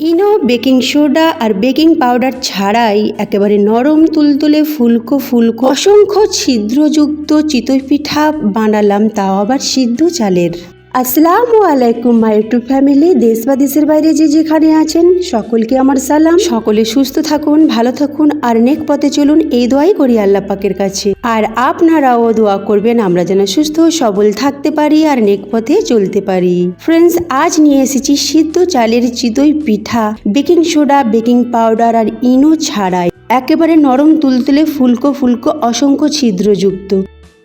ইনো, baking soda আর baking powder ছাড়াই একেবারে নরম তুলতুলে ফুলকো ফুলকো অসংখ্য ছিদ্রযুক্ত চিতই পিঠা বানালাম, তাও আবার সিদ্ধ চালের। আসসালামু আলাইকুম মাই ইউটিউব ফ্যামিলি। দেশ বা দেশের বাইরে যে যেখানে আছেন সকলকে আমার সালাম। সকলে সুস্থ থাকুন, ভালো থাকুন আর নেক পথে চলুন, এই দোয়াই করি আল্লাহ পাকের কাছে। আর আপনারাও দোয়া করবেন আমরা যেন সুস্থ সবল থাকতে পারি আর নেক পথে চলতে পারি। ফ্রেন্ডস, আজ নিয়ে এসেছি সিদ্ধ চালের চিতই পিঠা, বেকিং সোডা, বেকিং পাউডার আর ইনো ছাড়াই একেবারে নরম তুলতুলে ফুলকো ফুলকো অসংখ্য ছিদ্রযুক্ত।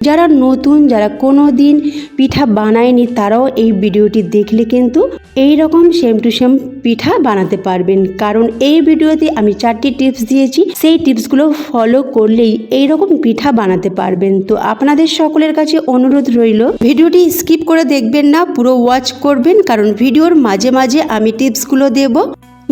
যারা নতুন, যারা কোনো দিন পিঠা বানায়নি, তারাও এই ভিডিওটি দেখলে কিন্তু এই রকম সেম টু সেম পিঠা বানাতে পারবেন। কারণ এই ভিডিওতে আমি 4টি টিপস দিয়েছি, সেই টিপসগুলো ফলো করলেই এই রকম পিঠা বানাতে পারবেন। তো আপনাদের সকলের কাছে অনুরোধ রইল, ভিডিওটি স্কিপ করে দেখবেন না, পুরো ওয়াচ করবেন। কারণ ভিডিওর মাঝে মাঝে আমি টিপসগুলো দেব,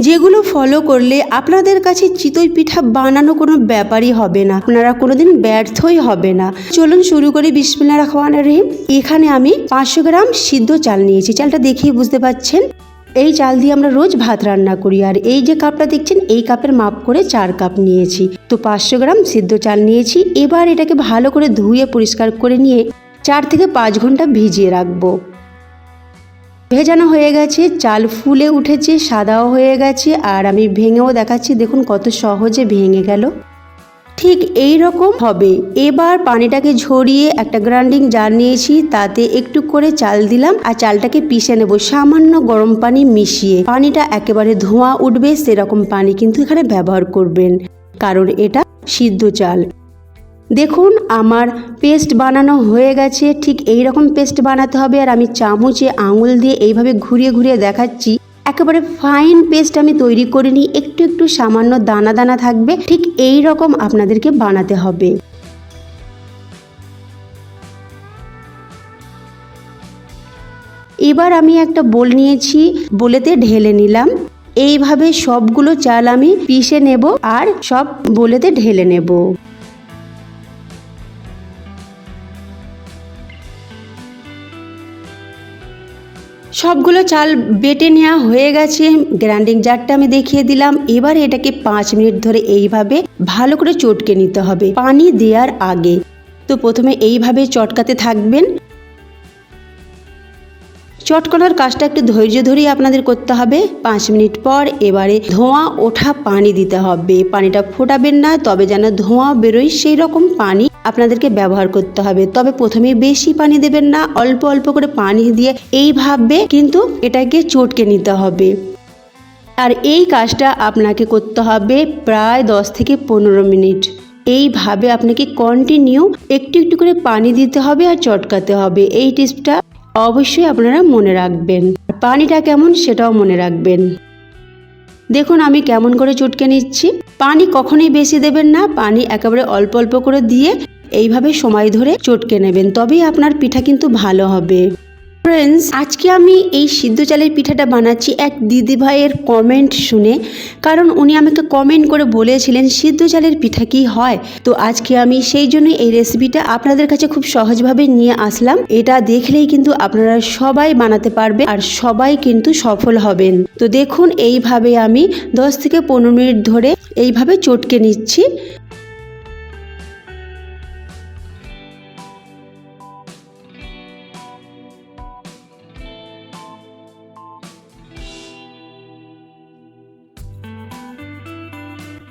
যেগুলো ফলো করলে আপনাদের কাছে চিতই পিঠা বানানো কোনো ব্যাপারই হবে না, আপনারা কোনোদিন ব্যর্থই হবে না। চলুন শুরু করি। বিসমিল্লাহির রহমানির রহিম। এখানে আমি 500 গ্রাম সিদ্ধ চাল নিয়েছি। চালটা দেখেই বুঝতে পাচ্ছেন, এই চাল দিয়ে আমরা রোজ ভাত রান্না করি। আর এই যে কাপটা দেখছেন, এই কাপের মাপ করে 4 কাপ নিয়েছি। তো 500 গ্রাম সিদ্ধ চাল নিয়েছি। এবার এটাকে ভালো করে ধুয়ে পরিষ্কার করে নিয়ে 4 থেকে 5 ঘন্টা ভিজিয়ে রাখবো। ভেজানো হয়ে গেছে, চাল ফুলে উঠেছে, সাদাও হয়ে গেছে। আর আমি ভেঙেও দেখাচ্ছি, দেখুন কত সহজে ভেঙে গেল। ঠিক এই রকম হবে। এবার পানিটাকে ঝরিয়ে একটা গ্রাইন্ডিং জার নিয়েছি, তাতে একটু করে চাল দিলাম আর চালটাকে পিষে নেব সামান্য গরম পানি মিশিয়ে। পানিটা একেবারে ধোঁয়া উঠবে সেরকম পানি কিন্তু এখানে ব্যবহার করবেন, কারণ এটা সিদ্ধ চাল। দেখুন আমার পেস্ট বানানো হয়ে গেছে। ঠিক এই রকম পেস্ট বানাতে হবে। আর আমি চামচে আঙুল দিয়ে এইভাবে ঘুরিয়ে ঘুরিয়ে দেখাচ্ছি। একেবারে ফাইন পেস্ট আমি তৈরি করিনি, একটু একটু সামান্য দানা দানা থাকবে। ঠিক এই রকম আপনাদেরকে বানাতে হবে। এবার আমি একটা বোল নিয়েছি, বোলেতে ঢেলে নিলাম। এইভাবে সবগুলো চাল আমি পিষে নেব আর সব বোলেতে ঢেলে নেব। সবগুলো চাল বেটে নেওয়া হয়ে গেছে। গ্রাইন্ডিং জারটা আমি দেখিয়ে দিলাম। এবার এটাকে 5 মিনিট ধরে এইভাবে ভালো করে চটকে নিতে হবে পানি দেওয়ার আগে। তো প্রথমে এইভাবে চটকাতে থাকবেন। চটকানোর কাজটা একটু ধৈর্য ধরেই আপনাদের করতে হবে। 5 মিনিট পর এবারে ধোঁয়া ওঠা পানি দিতে হবে। পানিটা ফোটাবেন না, তবে যেন ধোঁয়া বেরোয় সেই রকম পানি আপনাদেরকে ব্যবহার করতে হবে। তবে প্রথমে বেশি পানি দেবেন না, অল্প অল্প করে পানি দিয়ে এইভাবে কিন্তু এটাকে চটকে নিতে হবে। আর এই কাজটা আপনাকে করতে হবে প্রায় 10 থেকে 15 মিনিট। এইভাবে আপনাকে কন্টিনিউ একটু একটু করে পানি দিতে হবে আর চটকাতে হবে। এই টিপসটা অবশ্যই আপনারা মনে রাখবেন। পানিটা কেমন সেটাও মনে রাখবেন। দেখুন আমি কেমন করে চটকে নিচ্ছি। পানি কখনোই বেশি দেবেন না, পানি একেবারে অল্প অল্প করে দিয়ে এইভাবে সময় ধরে চটকে নেবেন, তবেই আপনার পিঠা কিন্তু ভালো হবে। ফ্রেন্ডস, আজকে আমি এই সিদ্ধ চালের পিঠাটা বানাচ্ছি এক দিদিভাইয়ের কমেন্ট শুনে। কারণ উনি আমাকে কমেন্ট করে বলেছিলেন সিদ্ধ চালের পিঠা কি হয়। তো আজকে আমি সেই জন্য এই রেসিপিটা আপনাদের কাছে খুব সহজভাবে নিয়ে আসলাম। এটা দেখলেই কিন্তু আপনারা সবাই বানাতে পারবে আর সবাই কিন্তু সফল হবেন। তো দেখুন এইভাবে আমি 10 থেকে 15 মিনিট ধরে এইভাবে চটকে নিচ্ছি।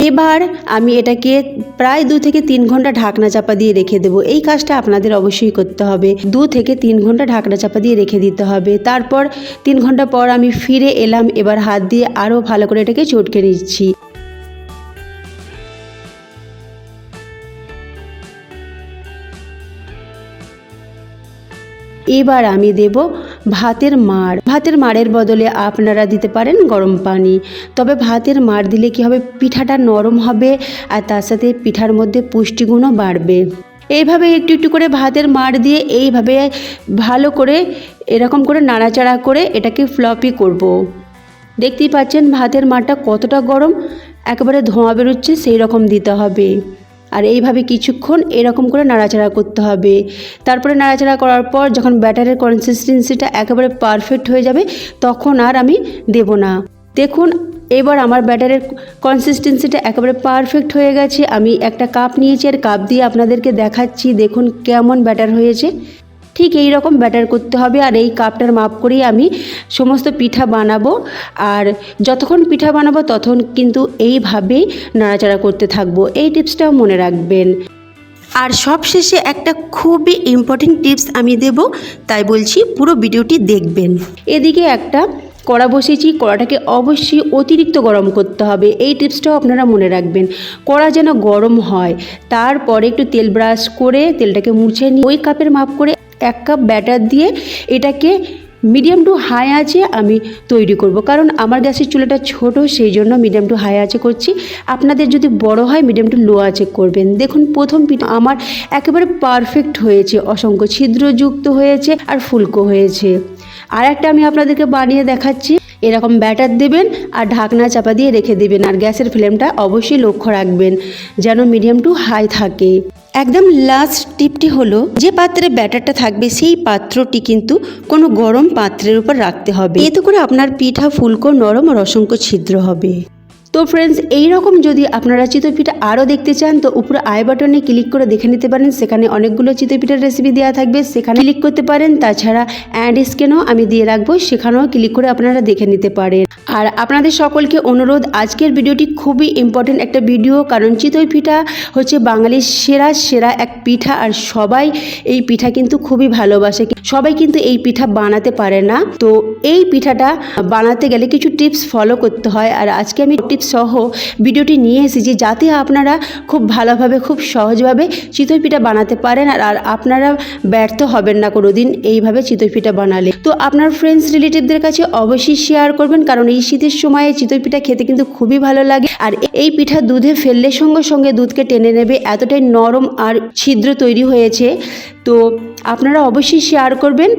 এবার আমি এটাকে প্রায় 2 থেকে 3 ঘন্টা ঢাকনা চাপা দিয়ে রেখে দেবো। এই কাজটা আপনাদের অবশ্যই করতে হবে। 2 থেকে 3 ঘন্টা ঢাকনা চাপা দিয়ে রেখে দিতে হবে। তারপর 3 ঘন্টা পর আমি ফিরে এলাম। এবার হাত দিয়ে আরও ভালো করে এটাকে চটকে নিচ্ছি। এবার আমি দেব ভাতের মাড়। ভাতের মাড়ের বদলে আপনারা দিতে পারেন গরম পানি। তবে ভাতের মাড় দিলে কি হবে, পিঠাটা নরম হবে আর তার সাথে পিঠার মধ্যে পুষ্টিগুণও বাড়বে। এইভাবে একটু একটু করে ভাতের মাড় দিয়ে এইভাবে ভালো করে এরকম করে নাড়াচাড়া করে এটাকে ফ্লপি করব। দেখতেই পাচ্ছেন ভাতের মাড়টা কতটা গরম, একেবারে ধোঁয়া বেরোচ্ছে সেই রকম দিতে হবে। আর এইভাবে কিছুক্ষণ এরকম করে নাড়াচাড়া করতে হবে। তারপরে নাড়াচাড়া করার পর যখন ব্যাটারের কনসিস্টেন্সিটা একেবারে পারফেক্ট হয়ে যাবে, তখন আর আমি দেব না। দেখুন এবার আমার ব্যাটারের কনসিস্টেন্সিটা একেবারে পারফেক্ট হয়ে গেছে। আমি একটা কাপ নিয়েছি আর কাপ দিয়ে আপনাদেরকে দেখাচ্ছি, দেখুন কেমন ব্যাটার হয়েছে। ঠিক এই রকম ব্যাটার করতে হবে আর এই কাপটার মাপ করেই আমি সমস্ত পিঠা বানাবো। আর যতক্ষণ পিঠা বানাবো ততক্ষণ কিন্তু এইভাবেই নাড়াচাড়া করতে থাকবো। এই টিপসটাও মনে রাখবেন। আর সবশেষে একটা খুবই ইম্পর্টেন্ট টিপস আমি দেব, তাই বলছি পুরো ভিডিওটি দেখবেন। এদিকে একটা কড়া বসিয়েছি, কড়াটাকে অবশ্যই অতিরিক্ত গরম করতে হবে। এই টিপসটাও আপনারা মনে রাখবেন। কড়া যেন গরম হয়, তারপরে একটু তেল ব্রাশ করে তেলটাকে মুছে নিয়ে ওই কাপের মাপ করে 1 কাপ ব্যাটার দিয়ে এটাকে মিডিয়াম টু হাই আঁচে আমি তৈরি করব। কারণ আমার গ্যাসের চুলাটা ছোট, সেই জন্য মিডিয়াম টু হাই আঁচে করছি। আপনাদের যদি বড় হয় মিডিয়াম টু লো আঁচে করবেন। দেখুন প্রথম পিঠা আমার একেবারে পারফেক্ট হয়েছে, অসংখ্য ছিদ্রযুক্ত হয়েছে আর ফুলকো হয়েছে। আর একটা আমি আপনাদেরকে বানিয়ে দেখাচ্ছি। এরকম ব্যাটার দেবেন আর ঢাকনা চাপা দিয়ে রেখে দেবেন। আর গ্যাসের ফ্লেমটা অবশ্যই লক্ষ্য রাখবেন যেন মিডিয়াম টু হাই থাকে। একদম লাস্ট টিপটি হলো, যে পাত্রে ব্যাটারটা থাকবে সেই পাত্রটি কিন্তু কোনো গরম পাত্রের উপর রাখতে হবে। এতে করে আপনার পিঠা ফুলকো নরম আর অসংখ্য ছিদ্র হবে। তো ফ্রেন্ডস, এইরকম যদি আপনারা চিতই পিঠা আরও দেখতে চান তো উপরে আই বাটনে ক্লিক করে দেখে নিতে পারেন। সেখানে অনেকগুলো চিতই পিঠার রেসিপি দেওয়া থাকবে, সেখানে ক্লিক করতে পারেন। তাছাড়া অ্যাড স্ক্যানও আমি দিয়ে রাখবো, সেখানেও ক্লিক করে আপনারা দেখে নিতে পারেন। আর আপনাদের সকলকে অনুরোধ, আজকের ভিডিওটি খুবই ইম্পর্টেন্ট একটা ভিডিও, কারণ চিতই পিঠা হচ্ছে বাঙালির সেরা এক পিঠা। আর সবাই এই পিঠা কিন্তু খুবই ভালোবাসে, সবাই কিন্তু এই পিঠা বানাতে পারে না। তো এই পিঠাটা বানাতে গেলে কিছু টিপস ফলো করতে হয়। আর আজকে আমি টিপস সহ ভিডিওটি নিয়ে এসেছি, যাতে আপনারা খুব ভালোভাবে খুব সহজভাবে চিতই পিঠা বানাতে পারেন। আর আপনারা ব্যর্থ হবেন না কোনোদিন এইভাবে চিতই পিঠা বানালে। তো আপনার ফ্রেন্ডস রিলেটিভদের কাছে অবশ্যই শেয়ার করবেন, কারণ এই শীতের সময়ে চিতই পিঠা খেতে কিন্তু খুবই ভালো লাগে। আর এই পিঠা দুধে ফেললে সঙ্গে সঙ্গে দুধকে টেনে নেবে, এতটাই নরম আর ছিদ্র তৈরি হয়েছে। তো আপনারা অবশ্যই শেয়ার করবেন।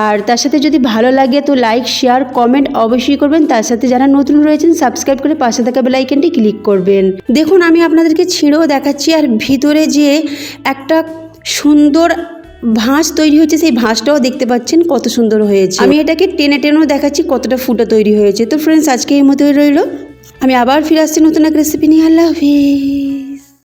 আর তার সাথে যদি ভালো লাগে তো লাইক শেয়ার কমেন্ট অবশ্যই করবেন। তার সাথে যারা নতুন রয়েছেন সাবস্ক্রাইব করে পাশে থাকা বেল আইকনটি ক্লিক করবেন। দেখুন আমি আপনাদেরকে ছিঁড়েও দেখাচ্ছি, আর ভিতরে যে একটা সুন্দর ভাঁজ তৈরি হয়েছে সেই ভাঁজটাও দেখতে পাচ্ছেন কত সুন্দর হয়েছে। আমি এটাকে টেনেও দেখাচ্ছি কতটা ফুটা তৈরি হয়েছে। তো ফ্রেন্ডস, আজকে এই মতোই রইল। আমি আবার ফিরে আসছি নতুন এক রেসিপি নিয়ে। আল্লাহ হাফেজ।